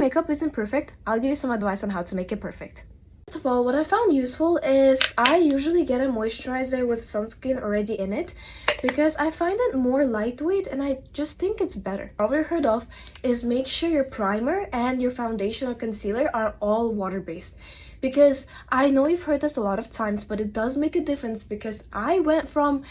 Makeup isn't perfect, I'll give you some advice on how to make it perfect. First of all, what I found useful is I usually get a moisturizer with sunscreen already in it because I find it more lightweight and I just think it's better. Probably heard of is make sure your primer and your foundation or concealer are all water-based. Because I know you've heard this a lot of times, but it does make a difference because I went from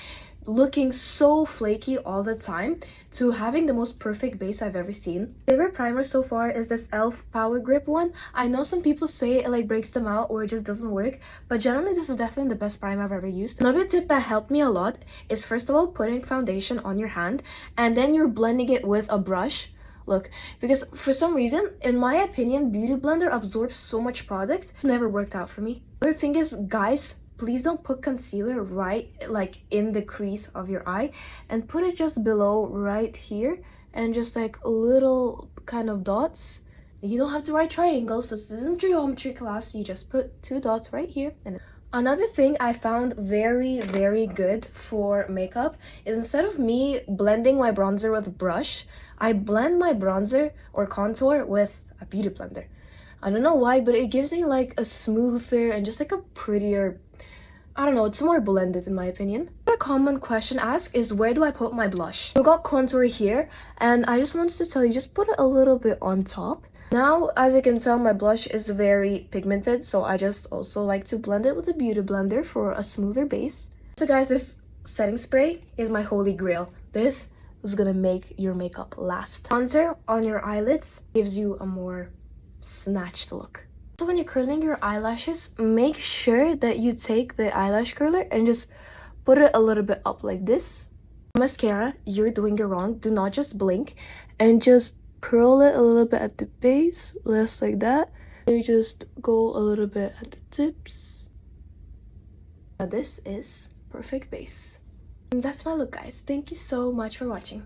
looking so flaky all the time to having the most perfect base I've ever seen. Favorite primer so far is this e.l.f. Power Grip one. I know some people say it like breaks them out or it just doesn't work, but generally this is definitely the best primer I've ever used. Another tip that helped me a lot is first of all putting foundation on your hand and then you're blending it with a brush. Look, because for some reason, in my opinion, Beauty Blender absorbs so much product. It's never worked out for me. Another thing is, guys, please don't put concealer right like in the crease of your eye and put it just below right here and just like little kind of dots. You don't have to write triangles. This isn't geometry class. You just put 2 dots right here. And another thing I found very, very good for makeup is instead of me blending my bronzer with a brush, I blend my bronzer or contour with a beauty blender. I don't know why, but it gives me like a smoother and just like a prettier, I don't know, it's more blended in my opinion. A common question asked is where do I put my blush? We got contour here and I just wanted to tell you, just put it a little bit on top. Now, as you can tell, my blush is very pigmented, so I just also like to blend it with a beauty blender for a smoother base. So guys, this setting spray is my holy grail. This is gonna make your makeup last. Contour on your eyelids gives you a more snatched look. So when you're curling your eyelashes, make sure that you take the eyelash curler and just put it a little bit up like this. Mascara, you're doing it wrong. Do not just blink and just curl it a little bit at the base, less like that. You just go a little bit at the tips. Now this is perfect base. And that's my look, guys. Thank you so much for watching.